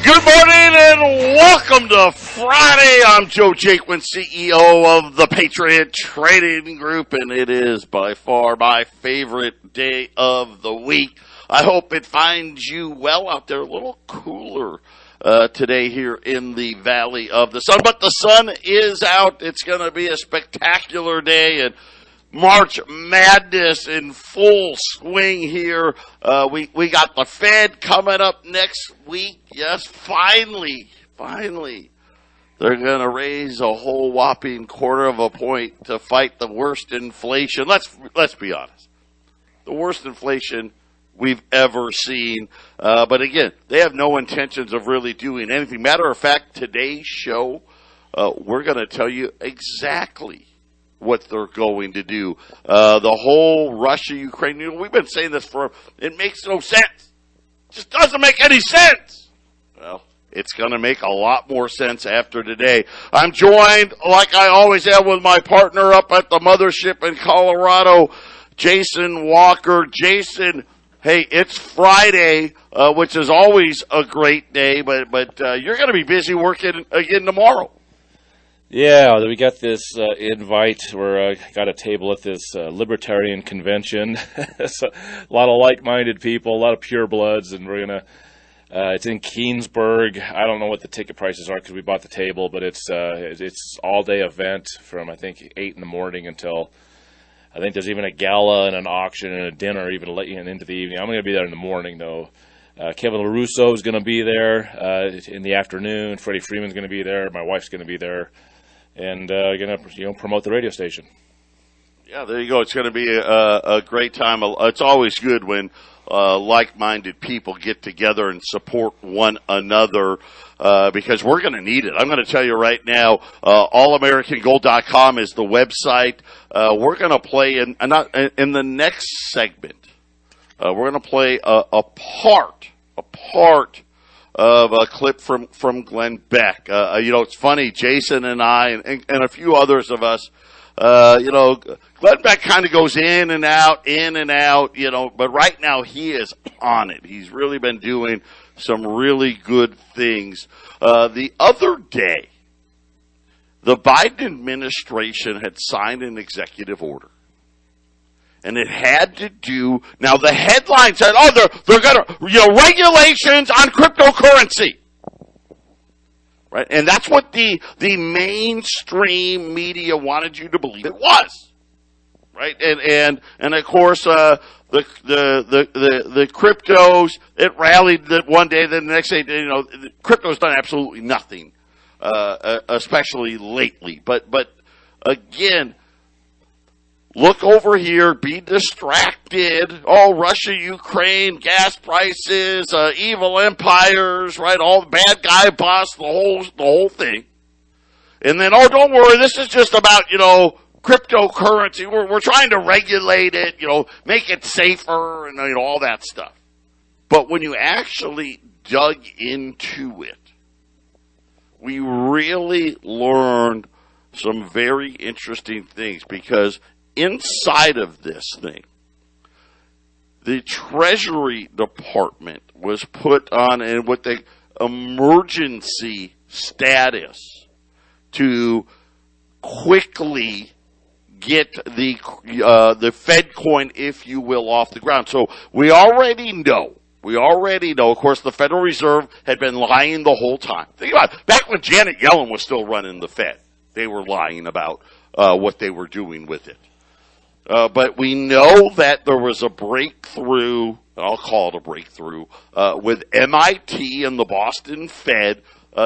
Good morning and welcome to Friday. I'm Joe Jaquint, CEO of the Patriot Trading Group, and it is by far my favorite day of the week. I hope it finds you well out there, a little cooler today here in the Valley of the Sun, but the sun is out. It's going to be a spectacular day, and March Madness in full swing here. We got the Fed coming up next week. Yes, finally, they're going to raise a whole whopping quarter of a point to fight the worst inflation. Let's be honest, the worst inflation we've ever seen. But again, they have no intentions of really doing anything. Matter of fact, today's show, we're going to tell you exactly what they're going to do. The whole Russia-Ukraine, we've been saying this it makes no sense. It just doesn't make any sense. Well, it's going to make a lot more sense after today. I'm joined, like I always am, with my partner up at the mothership in Colorado, Jason Walker. Jason, hey, it's Friday, which is always a great day, but you're going to be busy working again tomorrow. Yeah, we got this invite. We're got a table at this libertarian convention. So, a lot of like-minded people, a lot of purebloods, and we're gonna. It's in Keensburg. I don't know what the ticket prices are because we bought the table, but it's all-day event from I think 8 in the morning until I think there's even a gala and an auction and a dinner even late into the evening. I'm going to be there in the morning though. Kevin LaRusso is going to be there in the afternoon. Freddie Freeman's going to be there. My wife's going to be there. And going to promote the radio station. Yeah, there you go. It's going to be a great time. It's always good when like-minded people get together and support one another because we're going to need it. I'm going to tell you right now, allamericangold.com is the website. We're going to play in the next segment. We're going to play a part of a clip from Glenn Beck. It's funny, Jason and I and a few others of us, Glenn Beck kind of goes in and out, but right now he is on it. He's really been doing some really good things. The other day, the Biden administration had signed an executive order. And it had to do, now the headline said, they're going to, regulations on cryptocurrency. Right? And that's what the mainstream media wanted you to believe it was. Right? And of course, the cryptos, it rallied one day, then the next day, crypto's done absolutely nothing, especially lately. But again, look over here, be distracted. Oh, Russia, Ukraine, gas prices, evil empires, right? All the bad guy boss, the whole thing. And then, don't worry, this is just about, cryptocurrency. We're trying to regulate it, make it safer and, all that stuff. But when you actually dug into it, we really learned some very interesting things because inside of this thing, the Treasury Department was put on what the emergency status to quickly get the Fed coin, if you will, off the ground. So we already know. Of course, the Federal Reserve had been lying the whole time. Think about it. Back when Janet Yellen was still running the Fed, they were lying about what they were doing with it. But we know that there was a breakthrough, I'll call it a breakthrough, with MIT and the Boston Fed.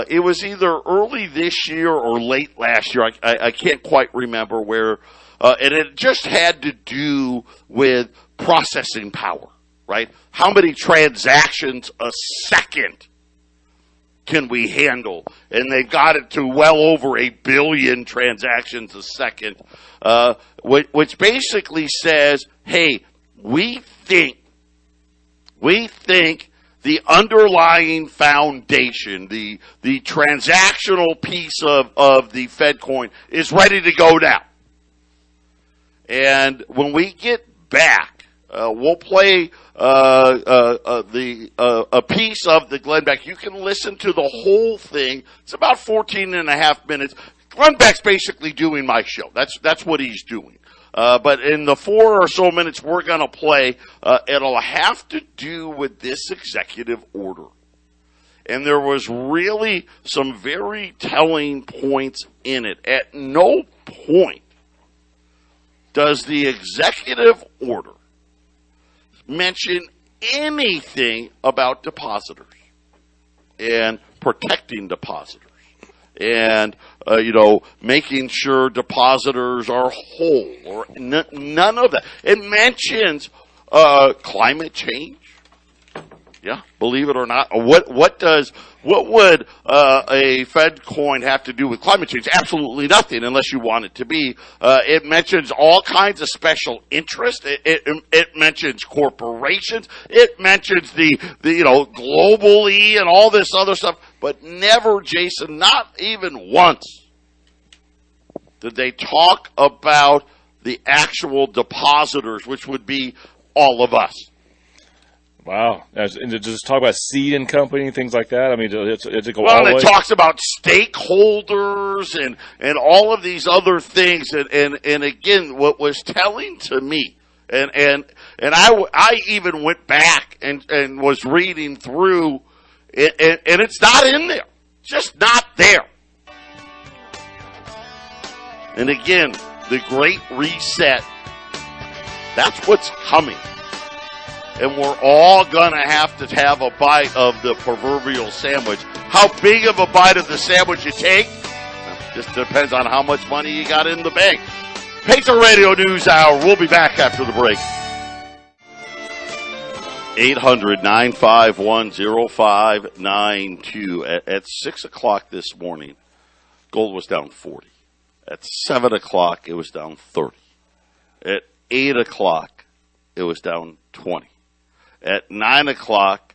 It was either early this year or late last year. I can't quite remember where. And it just had to do with processing power, right? How many transactions a second can we handle? And they got it to well over 1 billion transactions a second, which basically says, hey, we think the underlying foundation, the transactional piece of the Fed coin is ready to go now. And when we get back, We'll play a piece of the Glenn Beck. You can listen to the whole thing. It's about 14 and a half minutes. Glenn Beck's basically doing my show. That's what he's doing. But in the 4 or so minutes we're going to play, it'll have to do with this executive order. And there was really some very telling points in it. At no point does the executive order mention anything about depositors and protecting depositors and, making sure depositors are whole or none of that. It mentions climate change. Yeah, believe it or not. What would a Fed coin have to do with climate change? Absolutely nothing, unless you want it to be. It mentions all kinds of special interest. It mentions corporations. It mentions the globally and all this other stuff, but never, Jason, not even once did they talk about the actual depositors, which would be all of us. Wow. And does it talk about seed and company, things like that? I mean, does it go all the way? Well, it talks about stakeholders and all of these other things. And again, what was telling to me, and I even went back and was reading through, and it's not in there. It's just not there. And again, the Great Reset, that's what's coming. And we're all going to have a bite of the proverbial sandwich. How big of a bite of the sandwich you take, just depends on how much money you got in the bank. Patriot Radio News Hour. We'll be back after the break. 800-951-0592. At 6 o'clock this morning, gold was down 40. At 7 o'clock, it was down 30. At 8 o'clock, it was down 20. At 9 o'clock,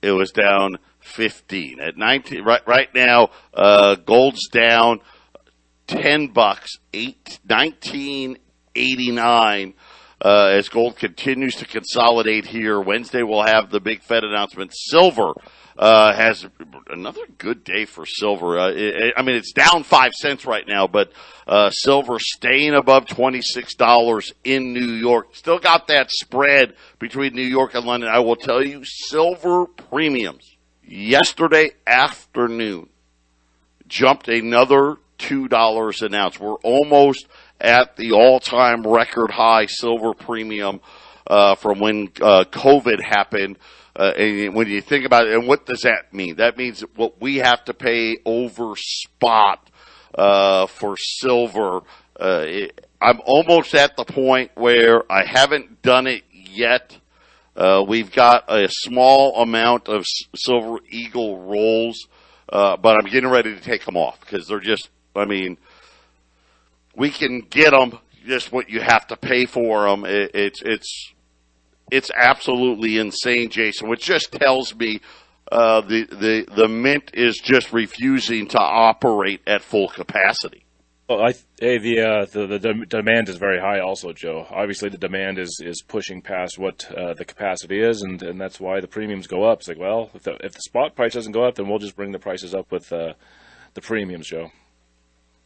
it was down 15. At 19, right now, gold's down $10, $19.89. As gold continues to consolidate here. Wednesday we'll have the big Fed announcement. Silver has another good day for silver. It's down 5 cents right now, but silver staying above $26 in New York. Still got that spread between New York and London. I will tell you, silver premiums yesterday afternoon jumped another $2 an ounce. We're almost at the all-time record high silver premium from when COVID happened. And when you think about it, and what does that mean? That means what we have to pay over spot for silver. I'm almost at the point where I haven't done it yet. We've got a small amount of Silver Eagle rolls, but I'm getting ready to take them off because they're just, we can get them, just what you have to pay for them. It's absolutely insane, Jason, which just tells me the mint is just refusing to operate at full capacity. Well, the demand is very high also, Joe. Obviously, the demand is pushing past what the capacity is, and that's why the premiums go up. It's like, well, if the spot price doesn't go up, then we'll just bring the prices up with the premiums, Joe.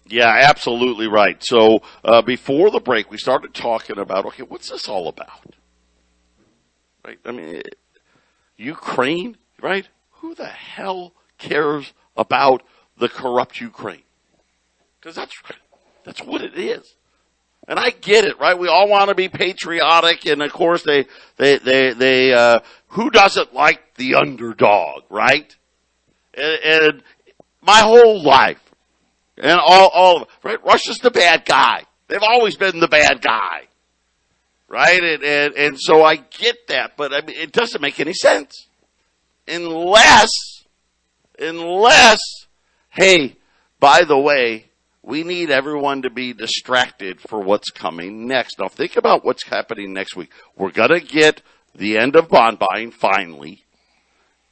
Yeah, absolutely right. So before the break, we started talking about, okay, what's this all about? Right? Ukraine, right? Who the hell cares about the corrupt Ukraine? Because that's what it is. And I get it, right? We all want to be patriotic, and of course they who doesn't like the underdog, right? And my whole life, and all of it, right? Russia's the bad guy. They've always been the bad guy, right? And so I get that, but it doesn't make any sense unless, hey, by the way, we need everyone to be distracted for what's coming next. Now, think about what's happening next week. We're going to get the end of bond buying finally,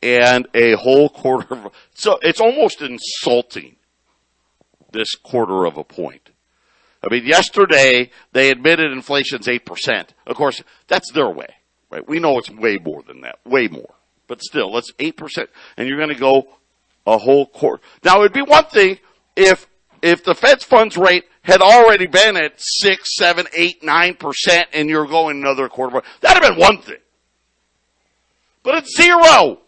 and a whole quarter of, so it's almost insulting, this quarter of a point. I mean, yesterday they admitted inflation's 8%. Of course, that's their way, right? We know it's way more than that, way more. But still, let's 8%, and you're going to go a whole quarter. Now, it'd be one thing if the Fed's funds rate had already been at 6, 7, 8, 9%, and you're going another quarter. That'd have been one thing. But it's 0.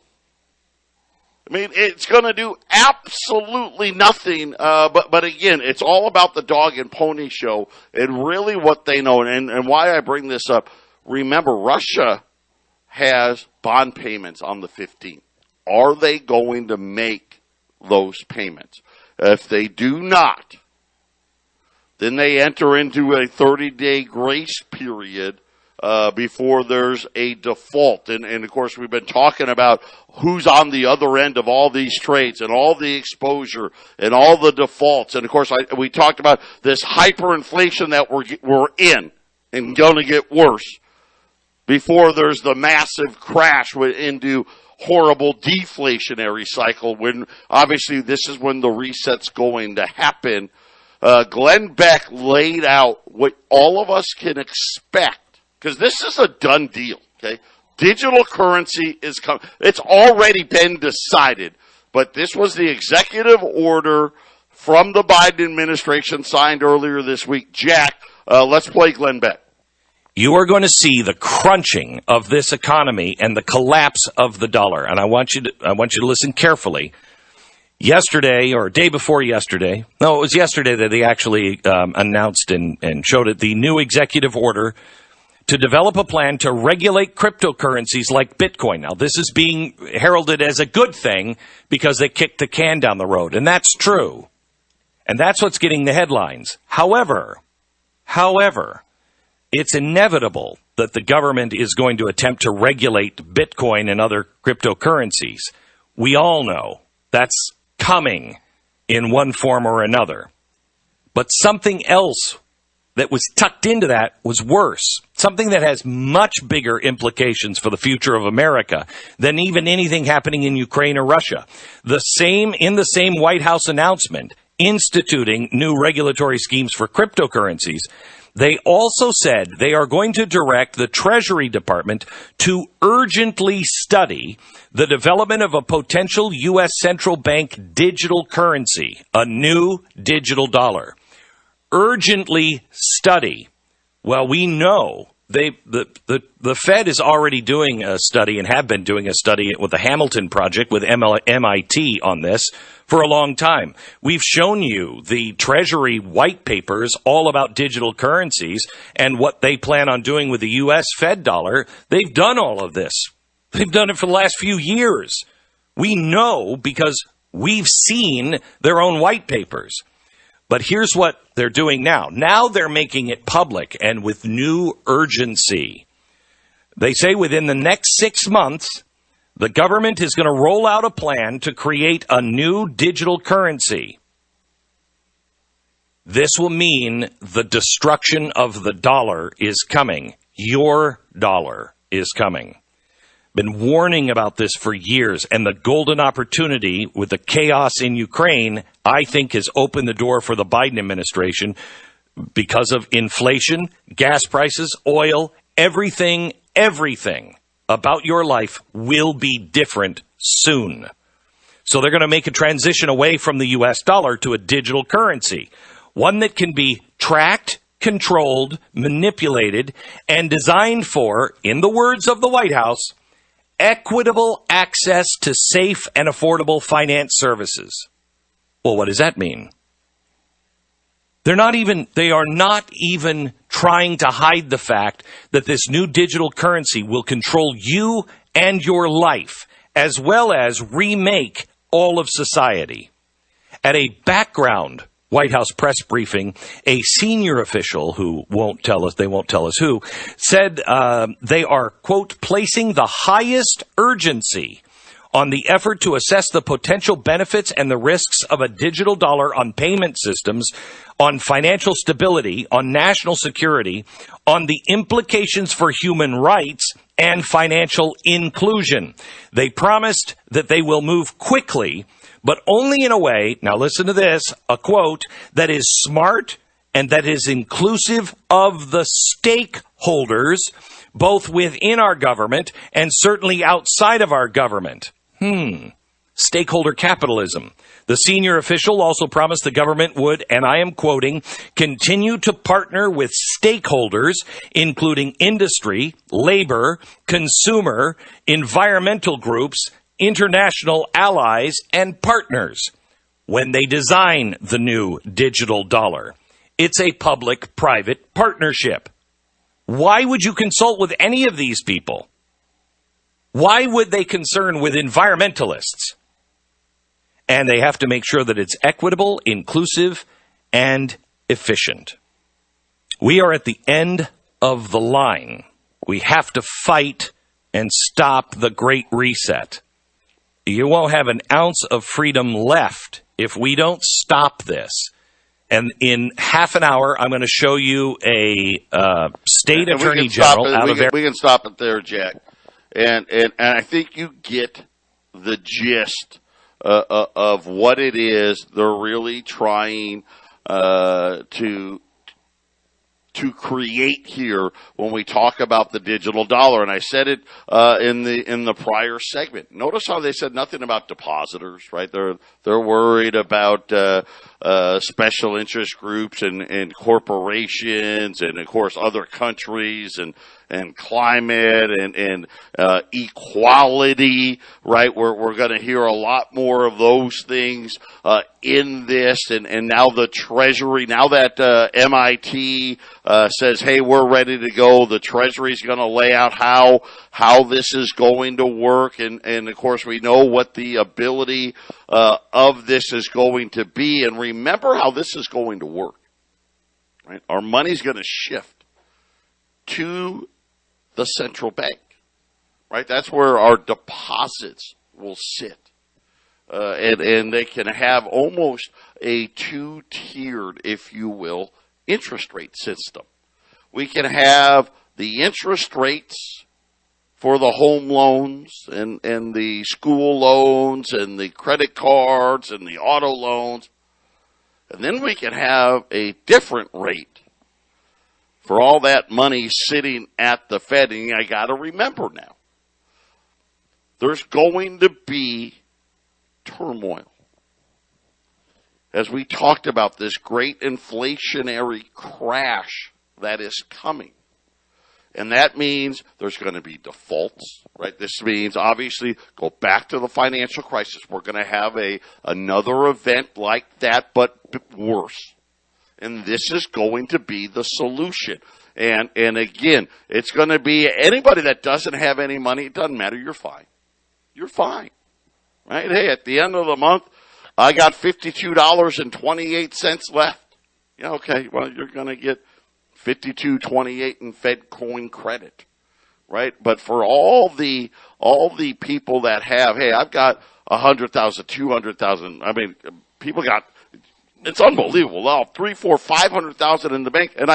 I mean, it's going to do absolutely nothing. But again, it's all about the dog and pony show and really what they know. And why I bring this up, remember, Russia has bond payments on the 15th. Are they going to make those payments? If they do not, then they enter into a 30-day grace period before there's a default. And of course, we've been talking about who's on the other end of all these trades and all the exposure and all the defaults. And of course, we talked about this hyperinflation that we're in and going to get worse before there's the massive crash into horrible deflationary cycle when obviously this is when the reset's going to happen. Glenn Beck laid out what all of us can expect. Because this is a done deal, okay? Digital currency is coming. It's already been decided. But this was the executive order from the Biden administration signed earlier this week. Jack, let's play Glenn Beck. You are going to see the crunching of this economy and the collapse of the dollar. And I want you to listen carefully. Yesterday, or day before yesterday, no, it was yesterday that they actually announced and showed it, the new executive order to develop a plan to regulate cryptocurrencies like Bitcoin. Now, this is being heralded as a good thing because they kicked the can down the road, and that's true. And that's what's getting the headlines. However, it's inevitable that the government is going to attempt to regulate Bitcoin and other cryptocurrencies. We all know that's coming in one form or another. But something else that was tucked into that was worse. Something that has much bigger implications for the future of America than even anything happening in Ukraine or Russia. In the same White House announcement instituting new regulatory schemes for cryptocurrencies, they also said they are going to direct the Treasury Department to urgently study the development of a potential U.S. central bank digital currency, a new digital dollar. Urgently study. Well, we know the Fed is already doing a study and have been doing a study with the Hamilton Project with MIT on this for a long time. We've shown you the Treasury white papers all about digital currencies and what they plan on doing with the U.S. Fed dollar. They've done all of this. They've done it for the last few years. We know because we've seen their own white papers. But here's what they're doing now. Now they're making it public and with new urgency. They say within the next 6 months, the government is going to roll out a plan to create a new digital currency. This will mean the destruction of the dollar is coming. Your dollar is coming. Been warning about this for years, and the golden opportunity with the chaos in Ukraine, I think, has opened the door for the Biden administration because of inflation, gas prices, oil, everything about your life will be different soon. So they're going to make a transition away from the U.S. dollar to a digital currency, one that can be tracked, controlled, manipulated, and designed for, in the words of the White House, equitable access to safe and affordable finance services. Well, what does that mean? They are not even trying to hide the fact that this new digital currency will control you and your life, as well as remake all of society. At a background White House press briefing, a senior official who they won't tell us who, said they are, quote, placing the highest urgency on the effort to assess the potential benefits and the risks of a digital dollar on payment systems, on financial stability, on national security, on the implications for human rights and financial inclusion. They promised that they will move quickly, but only in a way, now listen to this, a quote, that is smart and that is inclusive of the stakeholders, both within our government and certainly outside of our government. Stakeholder capitalism. The senior official also promised the government would, and I am quoting, continue to partner with stakeholders, including industry, labor, consumer, environmental groups, international allies, and partners when they design the new digital dollar. It's a public-private partnership. Why would you consult with any of these people? Why would they concern with environmentalists? And they have to make sure that it's equitable, inclusive, and efficient. We are at the end of the line. We have to fight and stop the Great Reset. You won't have an ounce of freedom left if we don't stop this. And in half an hour, I'm going to show you a state attorney general out of there. We can stop it there, Jack. And I think you get the gist of what it is they're really trying to create here when we talk about the digital dollar. And I said it in the prior segment. Notice how they said nothing about depositors, right? They're worried about special interest groups and corporations and of course other countries and climate and equality, right? We're going to hear a lot more of those things in this, and now the Treasury, now that MIT says, hey, we're ready to go, the Treasury's going to lay out how this is going to work, and of course we know what the ability of this is going to be, and remember how this is going to work, right? Our money's going to shift to the central bank, right? That's where our deposits will sit. And they can have almost a two-tiered, if you will, interest rate system. We can have the interest rates for the home loans and the school loans and the credit cards and the auto loans. And then we can have a different rate for all that money sitting at the Fed. And I got to remember now, there's going to be turmoil. As we talked about this great inflationary crash that is coming. And that means there's going to be defaults, right? This means, obviously, go back to the financial crisis. We're going to have another event like that, but worse. And this is going to be the solution. And again, it's going to be anybody that doesn't have any money, it doesn't matter, you're fine. You're fine. Right? Hey, at the end of the month, I got $52.28 left. Yeah, okay, well, you're going to get $52.28 in Fed coin credit. Right? But for all the people that have, hey, I've got 100,000, 200,000, I mean, people got, it's unbelievable. Now, 300,000, 400,000, 500,000 in the bank, and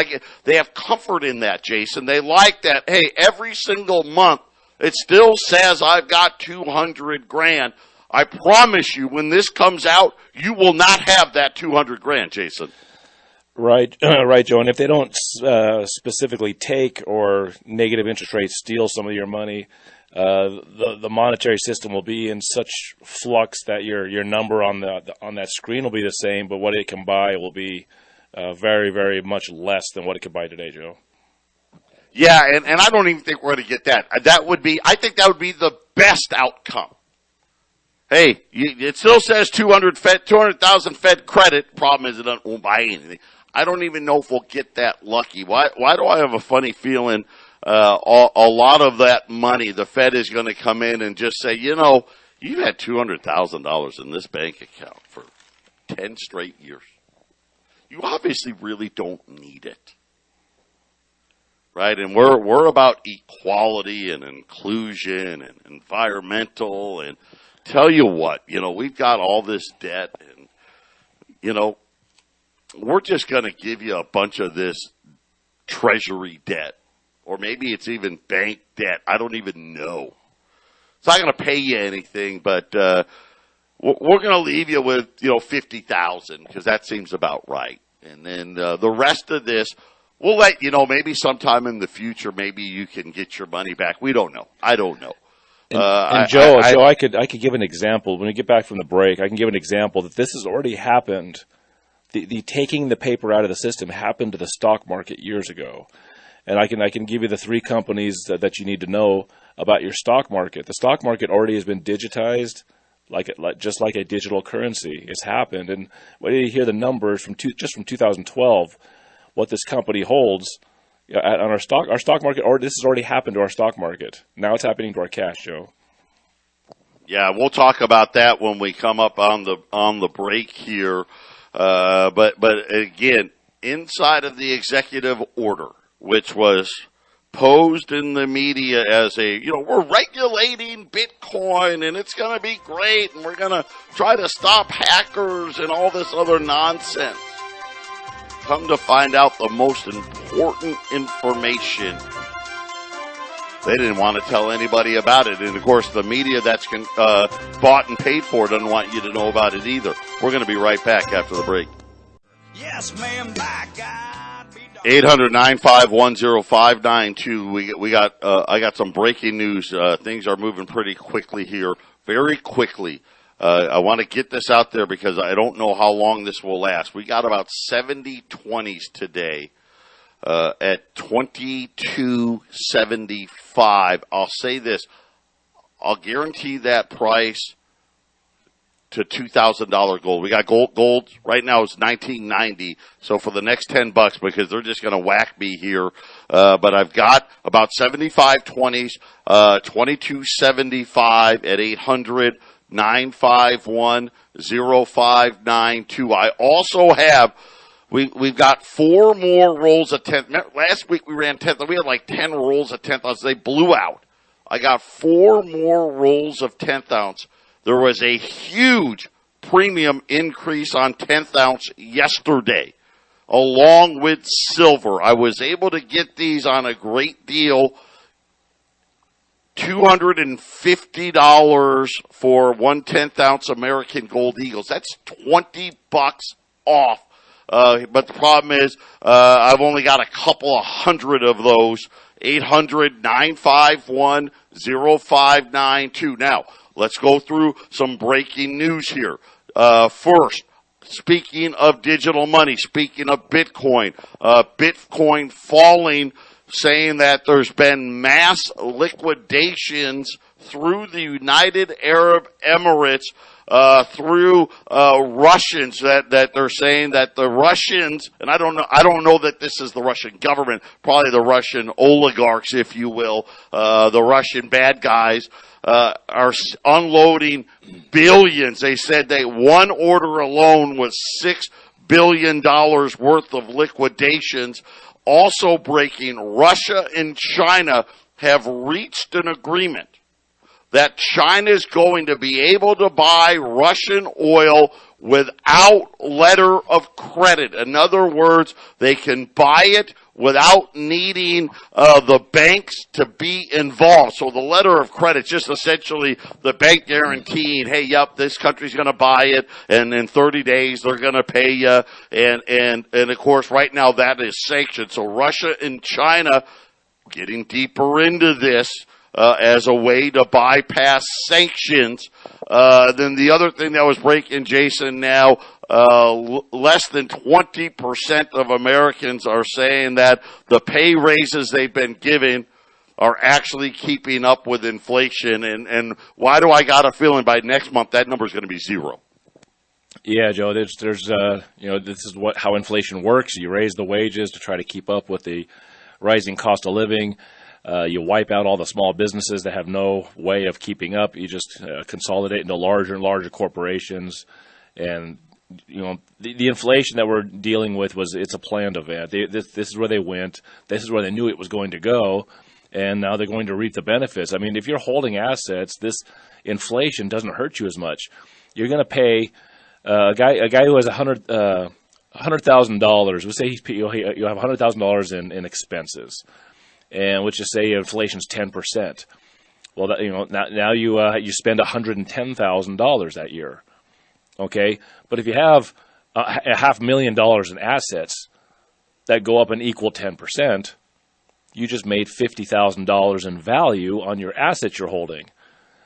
they have comfort in that, Jason. They like that. Hey, every single month, it still says I've got $200,000. I promise you, when this comes out, you will not have that $200,000, Jason. Right, right, Joe. And if they don't specifically take or negative interest rates steal some of your money, the monetary system will be in such flux that your number on that screen will be the same, but what it can buy will be very, very much less than what it could buy today, Joe. Yeah, and I don't even think we're going to get that. I think that would be the best outcome. Hey, it still says 200,000 Fed credit. Problem is it won't buy anything. I don't even know if we'll get that lucky. Why do I have a funny feeling a lot of that money, the Fed is going to come in and just say, you know, you've had $200,000 in this bank account for 10 straight years. You obviously really don't need it. Right? And we're about equality and inclusion and environmental, and tell you what, you know, we've got all this debt, and, you know, we're just going to give you a bunch of this treasury debt, or maybe it's even bank debt. I don't even know. It's not going to pay you anything, but we're going to leave you with, you know, $50,000 because that seems about right. And then the rest of this, we'll let you know. Maybe sometime in the future, maybe you can get your money back. We don't know. I don't know. And Joe, I could give an example. When we get back from the break, I can give an example that this has already happened. The taking the paper out of the system happened to the stock market years ago. And I can give you the three companies that you need to know about your stock market. The stock market already has been digitized, just like a digital currency. It's happened. And when you hear the numbers from 2012, what this company holds on our stock market, or this has already happened to our stock market. Now it's happening to our cash, Joe. Yeah, we'll talk about that when we come up on the break here. But again, inside of the executive order, which was posed in the media as we're regulating Bitcoin and it's going to be great and we're going to try to stop hackers and all this other nonsense. Come to find out the most important information. They didn't want to tell anybody about it. And, of course, the media that's bought and paid for doesn't want you to know about it either. We're going to be right back after the break. Yes, ma'am, by God. 800-951-0592. I got some breaking news. Things are moving pretty quickly here, very quickly. I want to get this out there because I don't know how long this will last. We got about 70 20s today at $22.75. I'll say this. I'll guarantee that price to $2,000 gold. We got gold right now is $19.90. So for the next $10, because they're just going to whack me here. But I've got about 75 20s, 22.75 at 800-951-0592. I also have, we've got 4 more rolls of 10th. Last week we ran 10th. We had like 10 rolls of 10th ounce. They blew out. I got 4 more rolls of 10th ounce. There was a huge premium increase on 10th ounce yesterday, along with silver. I was able to get these on a great deal, $250 for 1/10 ounce American Gold Eagles. That's $20 off. But the problem is, I've only got a couple of hundred of those. 800-951-0592. Now, let's go through some breaking news here. First, speaking of digital money, speaking of Bitcoin, Bitcoin falling, saying that there's been mass liquidations through the United Arab Emirates, through Russians, that they're saying that the Russians, and I don't know that this is the Russian government, probably the Russian oligarchs, if you will, the Russian bad guys, are unloading billions. They said one order alone was $6 billion worth of liquidations. Also breaking, Russia and China have reached an agreement that China is going to be able to buy Russian oil without letter of credit. In other words, they can buy it without needing the banks to be involved. So the letter of credit is just essentially the bank guaranteeing, hey, yep, this country's going to buy it, and in 30 days they're going to pay you. And of course, right now that is sanctioned. So Russia and China getting deeper into this as a way to bypass sanctions. Then the other thing that was breaking, Jason, now less than 20% of Americans are saying that the pay raises they've been given are actually keeping up with inflation. And why do I got a feeling by next month that number is going to be 0? Yeah, Joe, there's this is how inflation works. You raise the wages to try to keep up with the rising cost of living. You wipe out all the small businesses that have no way of keeping up. You just consolidate into larger and larger corporations. And, the inflation that we're dealing with it's a planned event. This is where they went. This is where they knew it was going to go. And now they're going to reap the benefits. I mean, if you're holding assets, this inflation doesn't hurt you as much. You're going to pay a guy who has $100,000. We say you have $100,000 in expenses. And let's just say inflation's 10%. Well, now you spend $110,000 that year, okay? But if you have $500,000 in assets that go up an equal 10%, you just made $50,000 in value on your assets you're holding.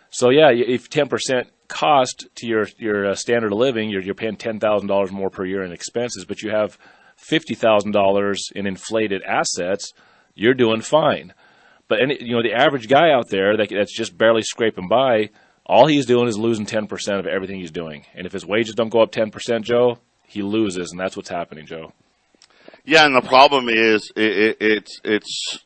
So yeah, if 10% cost to your standard of living, you're paying $10,000 more per year in expenses, but you have $50,000 in inflated assets, you're doing fine. But the average guy out there that's just barely scraping by, all he's doing is losing 10% of everything he's doing. And if his wages don't go up 10%, Joe, he loses, and that's what's happening, Joe. Yeah, and the problem is it's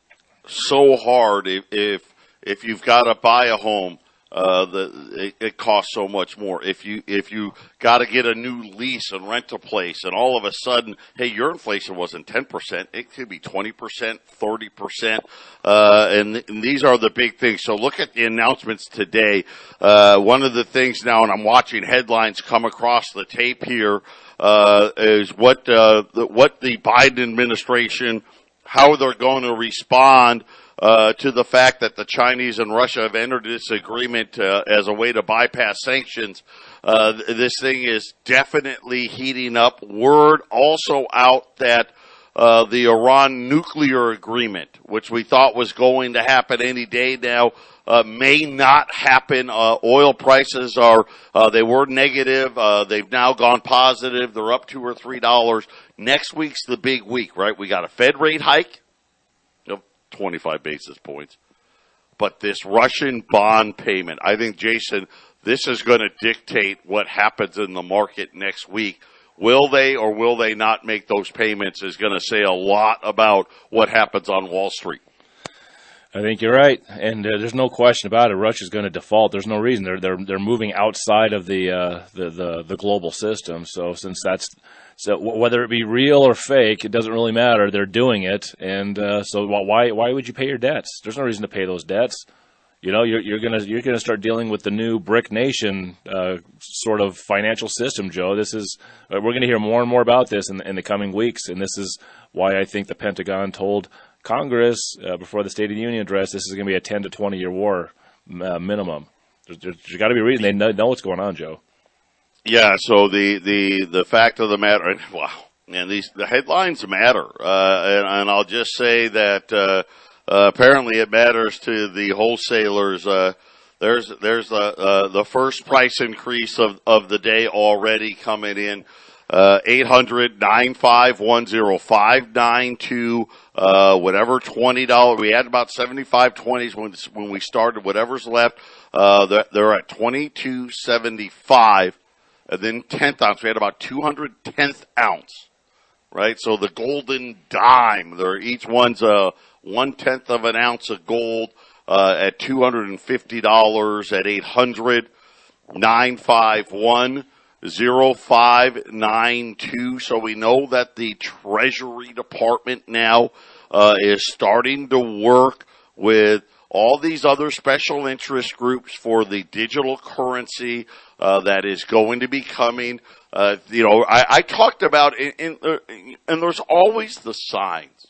so hard if you've got to buy a home. It costs so much more. If you got to get a new lease and rent a place, and all of a sudden, hey, your inflation wasn't 10%, it could be 20%, 30%, and these are the big things. So look at the announcements today. One of the things now, and I'm watching headlines come across the tape here, is what the Biden administration, how they're going to respond to the fact that the Chinese and Russia have entered this agreement as a way to bypass sanctions. This thing is definitely heating up. Word also out that the Iran nuclear agreement, which we thought was going to happen any day now, may not happen. Oil prices they were negative. They've now gone positive. They're up $2 or $3. Next week's the big week, right? We got a Fed rate hike. 25 basis points. But this Russian bond payment, I think, Jason, this is going to dictate what happens in the market next week. Will they or will they not make those payments is going to say a lot about what happens on Wall Street. I think you're right, and there's no question about it. Russia's going to default. There's no reason they're moving outside of the global system. So whether it be real or fake, it doesn't really matter. They're doing it, and so why would you pay your debts? There's no reason to pay those debts. You're gonna start dealing with the new BRIC nation sort of financial system, Joe. We're going to hear more and more about this in the coming weeks, and this is why I think the Pentagon told Congress before the State of the Union address this is going to be a 10 to 20 year war minimum. There's got to be a reason. They know what's going on, Joe. Yeah. So the fact of the matter, wow, man, the headlines matter, and I'll just say that apparently it matters to the wholesalers. There's the first price increase of the day already coming in. 800-951-0592, whatever $20. We had about 75 20s when we started. Whatever's left, they're at $22.75, and then 10th ounce. We had about 210th ounce, right? So the golden dime. They're each one's 1/10 of an ounce of gold at $250 at 800-951-0592. So we know that the Treasury Department now is starting to work with all these other special interest groups for the digital currency that is going to be coming. I talked about and there's always the signs,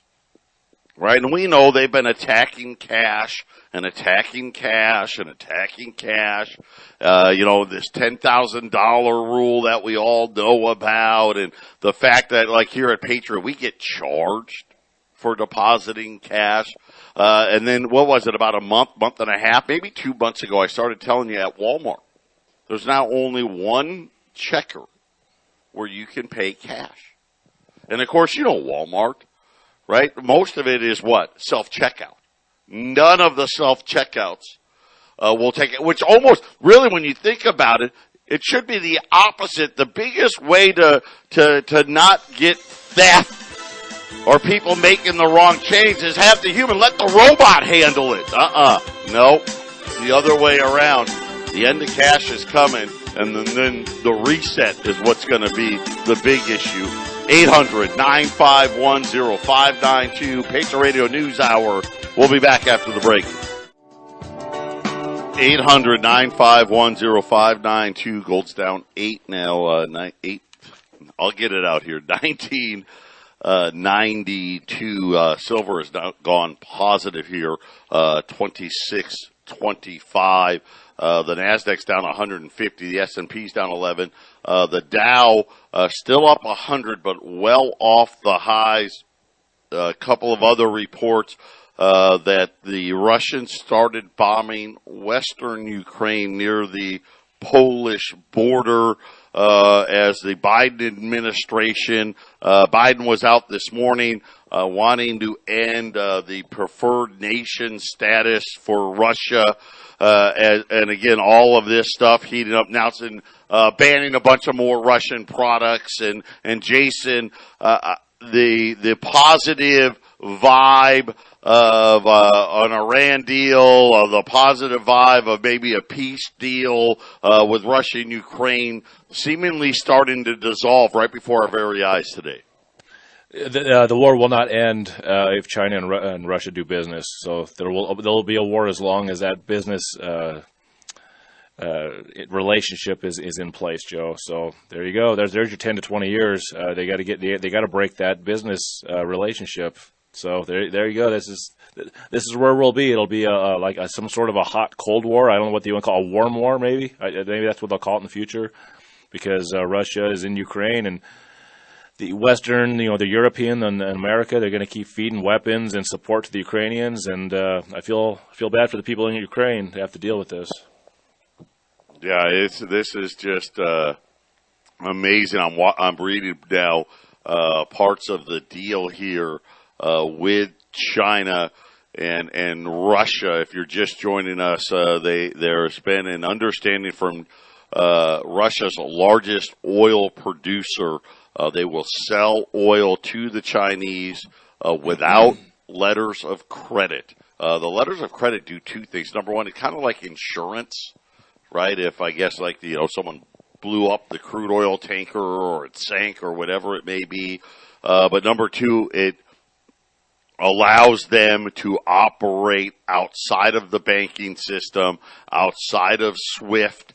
right? And we know they've been attacking cash and attacking cash and attacking cash. This $10,000 rule that we all know about, and the fact that, like here at Patriot, we get charged for depositing cash. And then what was it, about a month and a half, maybe 2 months ago, I started telling you at Walmart, there's now only one checker where you can pay cash. And of course, Walmart, right? Most of it is what? Self-checkout. None of the self-checkouts will take it, which almost, really, when you think about it, it should be the opposite. The biggest way to not get theft or people making the wrong change is have the human, let the robot handle it. No, it's the other way around. The end of cash is coming, and then the reset is what's going to be the big issue. 800-951-0592, Patriot Radio News Hour. We'll be back after the break. 800-951-0592. Gold's down 8 now. 8. I'll get it out here. 19.92. Silver has now gone positive here. 26.25. The Nasdaq's down 150. The S&P's down 11. The Dow still up 100, but well off the highs. A couple of other reports that the Russians started bombing western Ukraine near the Polish border as the Biden administration. Biden was out this morning wanting to end the preferred nation status for Russia. And again, all of this stuff heating up, announcing banning a bunch of more Russian products. And Jason, the positive vibe of an Iran deal, the positive vibe of maybe a peace deal with Russia and Ukraine seemingly starting to dissolve right before our very eyes today. The war will not end if China and Russia do business. So there will be a war as long as that business relationship is in place, Joe. So there you go. There's your 10 to 20 years. They got to break that business relationship. So there you go. This is where we'll be. It'll be some sort of a hot cold war. I don't know what you want to call a warm war. Maybe that's what they'll call it in the future, because Russia is in Ukraine and the Western, the European and America, they're going to keep feeding weapons and support to the Ukrainians. And I feel bad for the people in Ukraine to have to deal with this. Yeah, this is just amazing. I'm reading now parts of the deal here with China and Russia. If you're just joining us, there's been an understanding from Russia's largest oil producer. They will sell oil to the Chinese without letters of credit. The letters of credit do two things. Number one, it's kind of like insurance, right? If I guess someone blew up the crude oil tanker or it sank or whatever it may be. But number two, it allows them to operate outside of the banking system, outside of SWIFT.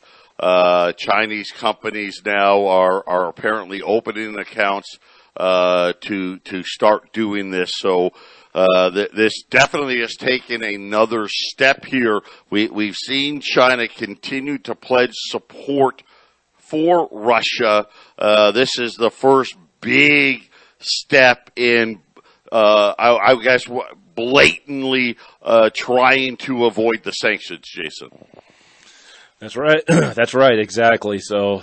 Chinese companies now are apparently opening accounts to start doing this. So this definitely has taken another step here. We've seen China continue to pledge support for Russia. This is the first big step in, I guess, blatantly trying to avoid the sanctions, Jason. That's right. That's right. Exactly. So,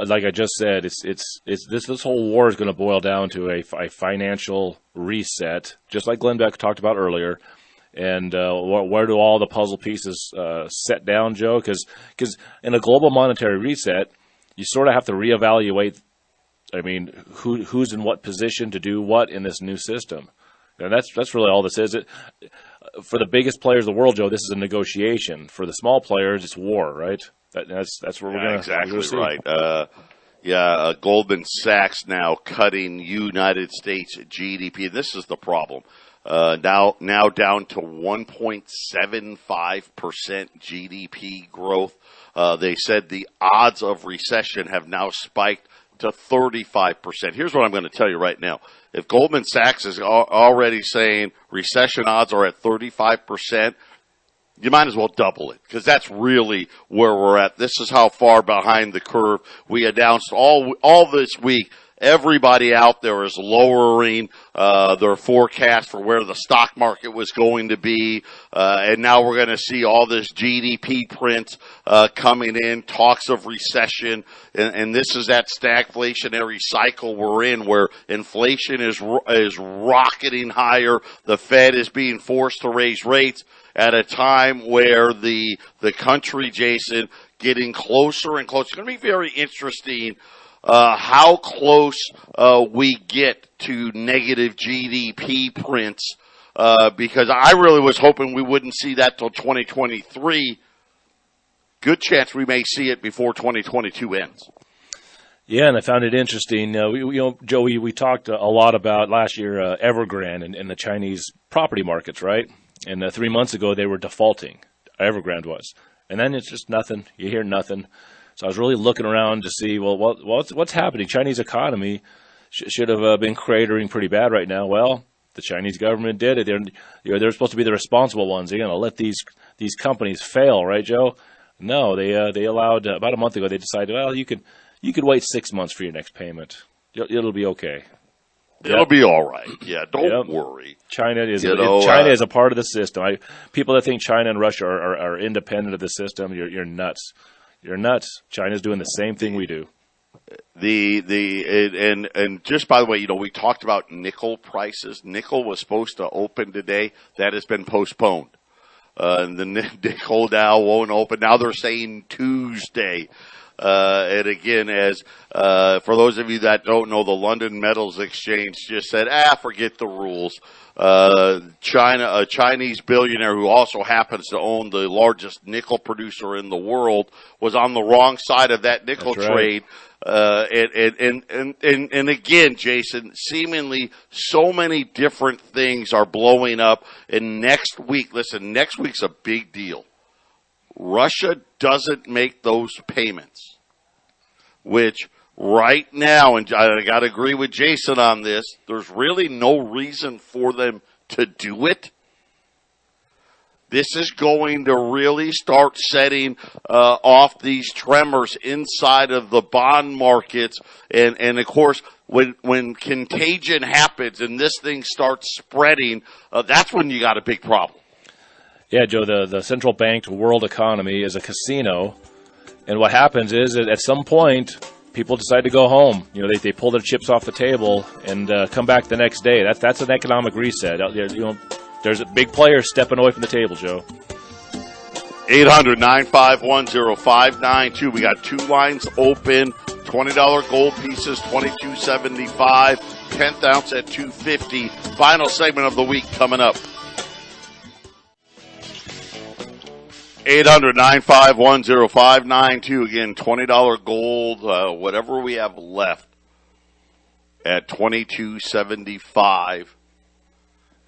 like I just said, this whole war is going to boil down to a financial reset, just like Glenn Beck talked about earlier. And where do all the puzzle pieces set down, Joe? Because in a global monetary reset, you sort of have to reevaluate. I mean, who's in what position to do what in this new system, and that's really all this is. For the biggest players of the world, Joe, this is a negotiation. For the small players, it's war, right? That's where we're going to exactly right. Goldman Sachs now cutting United States GDP. This is the problem. Now down to 1.75% GDP growth. They said the odds of recession have now spiked to 35%. Here's what I'm going to tell you right now. If Goldman Sachs is already saying recession odds are at 35%, you might as well double it, because that's really where we're at. This is how far behind the curve. We announced all this week. Everybody out there is lowering their forecast for where the stock market was going to be, and now we're going to see all this GDP print coming in, talks of recession, and this is that stagflationary cycle we're in, where inflation is rocketing higher. The Fed is being forced to raise rates at a time where the country, Jason, getting closer and closer. It's going to be very interesting how close we get to negative GDP prints, because I really was hoping we wouldn't see that till 2023. Good chance we may see it before 2022 ends. Yeah, and I found it interesting. Joe, we talked a lot about last year Evergrande and the Chinese property markets, right? And 3 months ago they were defaulting. Evergrande was, and then it's just nothing. You hear nothing. So I was really looking around to see, well, what's happening? Chinese economy should have been cratering pretty bad right now. Well, the Chinese government did it. They're supposed to be the responsible ones. They're going to let these companies fail, right, Joe? No, they allowed about a month ago. They decided, well, you could wait 6 months for your next payment. It'll be okay. It'll be all right. Yeah, don't worry. China is a part of the system. People that think China and Russia are independent of the system, you're nuts. You're nuts. China's doing the same thing we do. And just by the way, we talked about nickel prices. Nickel was supposed to open today. That has been postponed. And the nickel now won't open. Now they're saying Tuesday. And again, for those of you that don't know, the London Metals Exchange just said, forget the rules. A Chinese billionaire who also happens to own the largest nickel producer in the world was on the wrong side of that nickel trade. And again, Jason, seemingly so many different things are blowing up. And next week's a big deal. Russia doesn't make those payments, which right now, and I got to agree with Jason on this, there's really no reason for them to do it. This is going to really start setting off these tremors inside of the bond markets. And of course, when contagion happens and this thing starts spreading, that's when you got a big problem. Yeah, Joe, the central banked world economy is a casino. And what happens is that at some point, people decide to go home. They pull their chips off the table and come back the next day. That's an economic reset. There's a big player stepping away from the table, Joe. 800-951-0592. We got two lines open. $20 gold pieces, $22.75. 10th ounce at $2.50. Final segment of the week coming up. 800-951-0592. Again, $20 gold, whatever we have left at $22.75.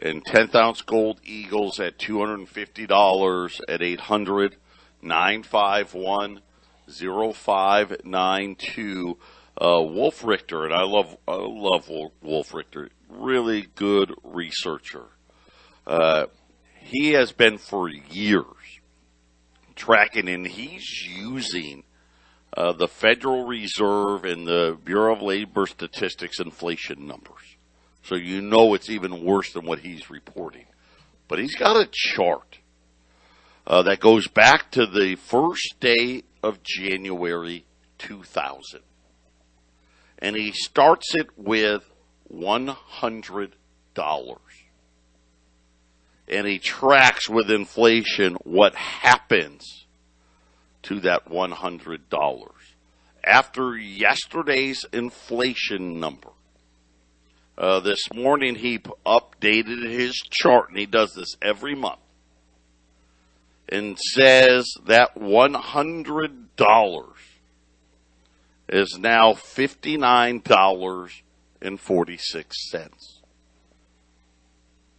And 10th ounce gold eagles at $250 at 800-951-0592. Wolf Richter, and I love Wolf Richter, really good researcher. He has been for years tracking, and he's using the Federal Reserve and the Bureau of Labor Statistics inflation numbers. So it's even worse than what he's reporting. But he's got a chart that goes back to the first day of January 2000. And he starts it with $100. And he tracks with inflation what happens to that $100. After yesterday's inflation number, this morning he updated his chart, and he does this every month, and says that $100 is now $59.46.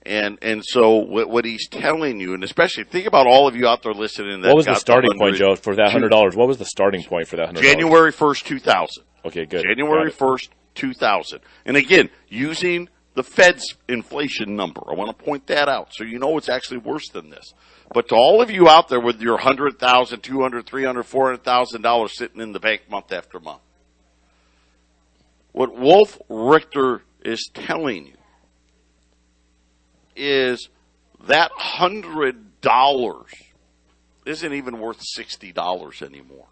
And so what he's telling you, and especially think about all of you out there listening. What was the starting point, Joe, for that $100? What was the starting point for that $100? January 1st, 2000. Okay, good. January 1st, 2000. And again, using the Fed's inflation number. I want to point that out so it's actually worse than this. But to all of you out there with your $100,000, $200,000, $300,000, $400,000 sitting in the bank month after month, what Wolf Richter is telling you is that $100 isn't even worth $60 anymore.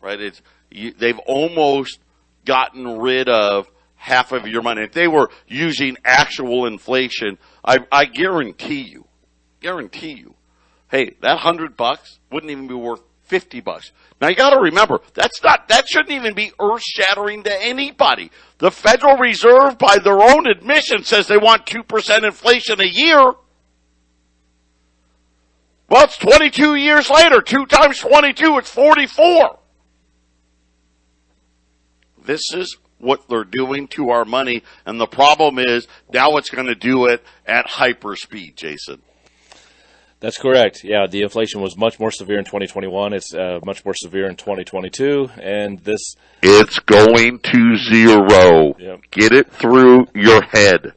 Right? They've almost gotten rid of half of your money. If they were using actual inflation, I guarantee you, hey, that $100 wouldn't even be worth $50. Now you got to remember, that shouldn't even be earth-shattering to anybody. The Federal Reserve, by their own admission, says they want 2% inflation a year. Well, it's 22 years later. 2 times 22, it's 44. This is what they're doing to our money, and the problem is now it's going to do it at hyperspeed, Jason. That's correct. Yeah, the inflation was much more severe in 2021. It's much more severe in 2022, and it's going to zero. Yep. Get it through your head.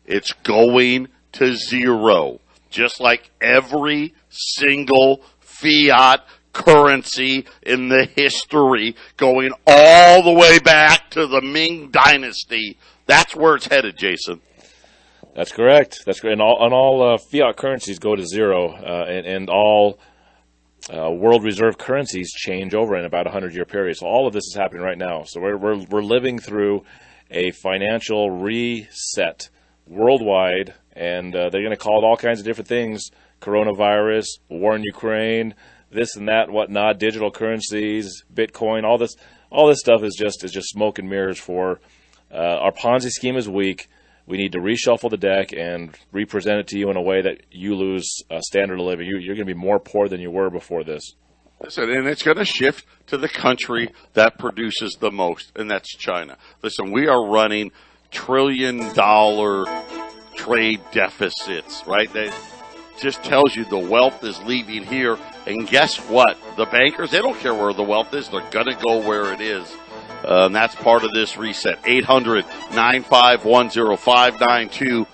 It's going to zero, just like every single fiat currency in the history, going all the way back to the Ming Dynasty. That's where it's headed, Jason. That's correct. That's great. And all fiat currencies go to zero, and all world reserve currencies change over in about a 100-year period. So all of this is happening right now. So we're living through a financial reset worldwide, and they're going to call it all kinds of different things: coronavirus, war in Ukraine, this and that, whatnot, digital currencies, Bitcoin. All this stuff is just smoke and mirrors for our Ponzi scheme is weak. We need to reshuffle the deck and represent it to you in a way that you lose standard of living. You're going to be more poor than you were before this. Listen, and it's going to shift to the country that produces the most, and that's China. Listen, we are running trillion-dollar trade deficits, right? That just tells you the wealth is leaving here. And guess what? The bankers, they don't care where the wealth is. They're going to go where it is. And that's part of this reset. 800-951-0592.